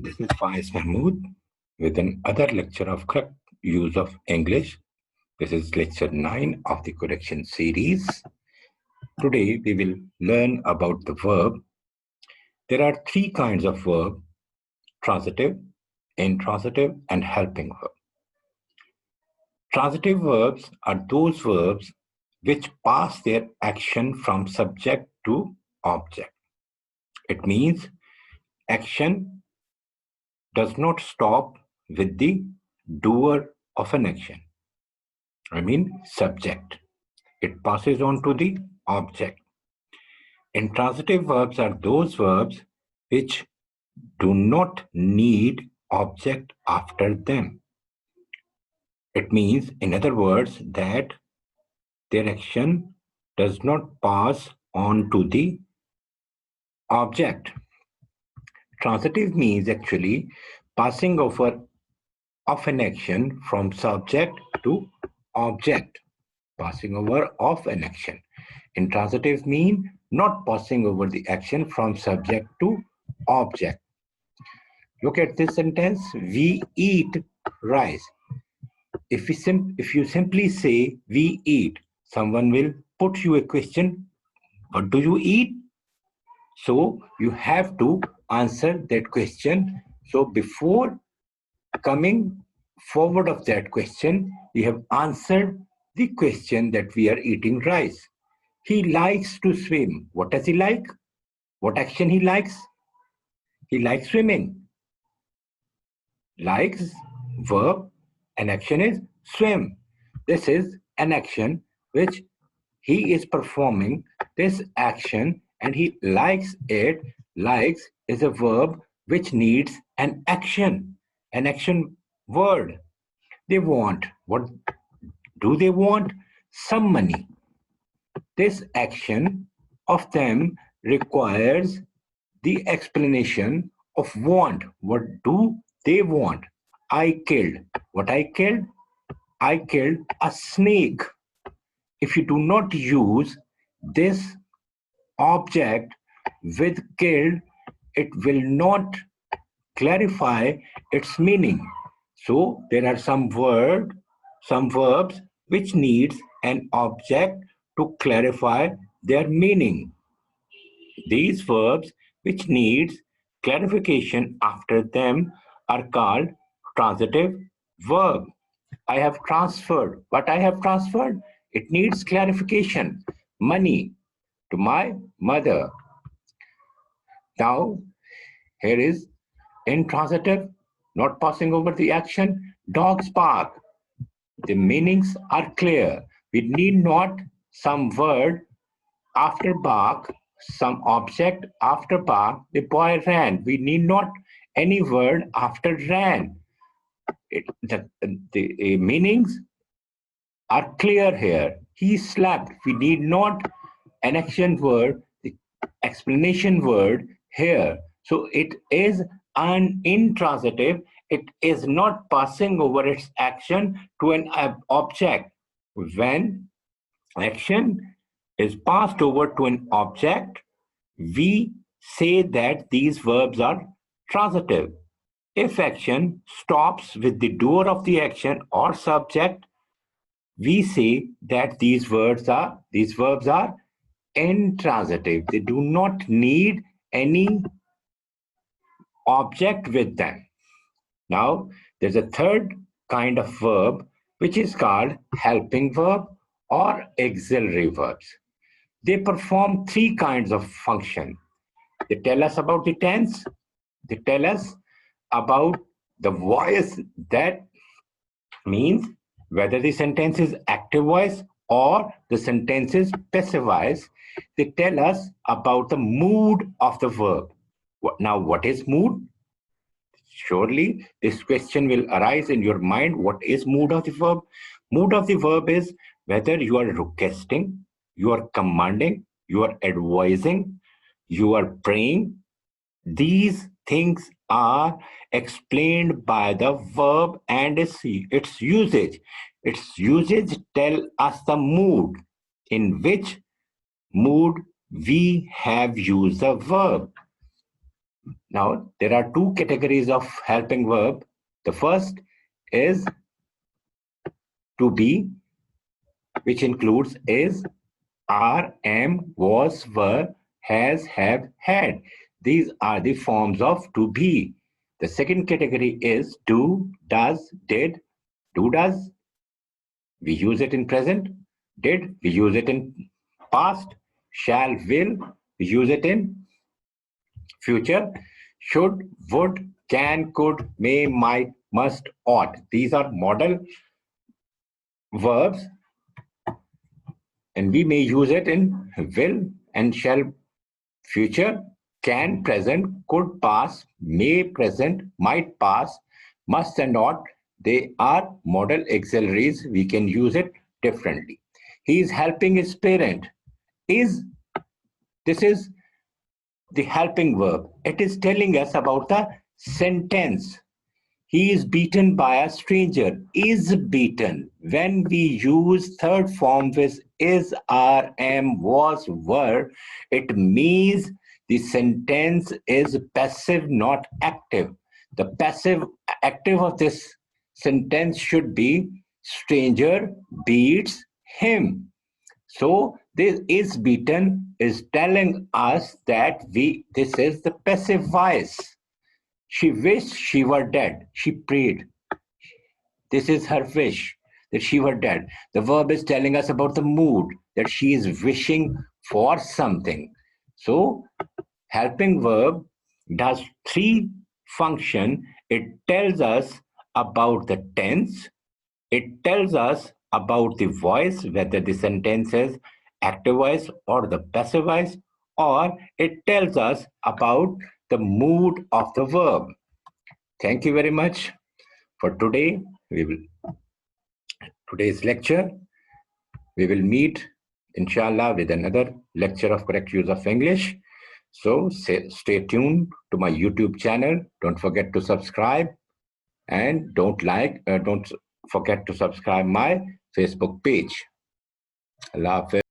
This is Faiz Mahmood with another lecture of correct use of English. This is lecture 9 of the correction series. Today we will learn about the verb. There are three kinds of verb: transitive, intransitive, and helping verb. Transitive verbs are those verbs which pass their action from subject to object. It means action does not stop with the doer of an action. Subject. It passes on to the object. Intransitive verbs are those verbs which do not need object after them. It means, in other words, that their action does not pass on to the object. Transitive means actually passing over of an action from subject to object. Passing over of an action. Intransitive mean not passing over the action from subject to object. Look at this sentence: we eat rice. If you simply say we eat, someone will put you a question: what do you eat? So you have to answer that question. So before coming forward of that question, you have answered the question that we are eating rice. He likes to swim. What does he like? What action he likes? He likes swimming. Likes, verb, and action is swim. This is an action which he is performing this action and he likes it. Likes is a verb which needs an action word. They want. What do they want? Some money. This action of them requires the explanation of want. What do they want? I killed. What I killed? I killed a snake. If you do not use this object with killed, it will not clarify its meaning. So there are some verbs which needs an object to clarify their meaning. These verbs which needs clarification after them are called transitive verb. I have transferred. What I have transferred? It needs clarification. Money to my mother. Now, here is intransitive, not passing over the action. Dogs bark. The meanings are clear. We need not some word after bark, some object after bark. The boy ran. We need not any word after ran. The meanings are clear here. He slept. We need not an action word, the explanation word here. So it is an intransitive. It is not passing over its action to an object. When action is passed over to an object, we say that these verbs are transitive. If action stops with the doer of the action or subject, we say that these verbs are intransitive. They do not need any object with them. Now, there's a third kind of verb which is called helping verb or auxiliary verbs. They perform three kinds of function. They tell us about the tense. They tell us about the voice, that means whether the sentence is active voice or the sentence is passive voice. They tell us about the mood of the verb. Now, what is mood? Surely this question will arise in your mind. What is mood of the verb? Mood of the verb is whether you are requesting, you are commanding, you are advising, you are praying. These things are explained by the verb and its usage. Its usage tell us the mood, in which mood we have used the verb. Now, there are two categories of helping verb. The first is to be, which includes is, are, am, was, were, has, have, had. These are the forms of to be. The second category is do, does, did. Do, does, we use it in present. Did, we use it in past. Shall, will, we use it in future. Should, would, can, could, may, might, must, ought. These are modal verbs, and we may use it in will and shall, future, can, present, could, past, may, present, might, past, must, and ought. They are modal auxiliaries. We can use it differently. He is helping his parent. Is, this is the helping verb. It is telling us about the sentence. He is beaten by a stranger. Is beaten. When we use third form with is, are, am, was, were, it means the sentence is passive, not active. The passive active of this sentence should be stranger beats him. So this is beaten is telling us that this is the passive voice. She wished she were dead. She prayed. This is her wish that she were dead. The verb is telling us about the mood that she is wishing for something. So helping verb does three function. It tells us about the tense. It tells us about the voice, whether the sentence is active voice or the passive voice, or it tells us about the mood of the verb. Thank you very much for today. Today's lecture. We will meet, inshallah, with another lecture of correct use of English. So stay tuned to my YouTube channel. Don't forget to subscribe, and don't forget to subscribe my Facebook page. Allah Hafiz.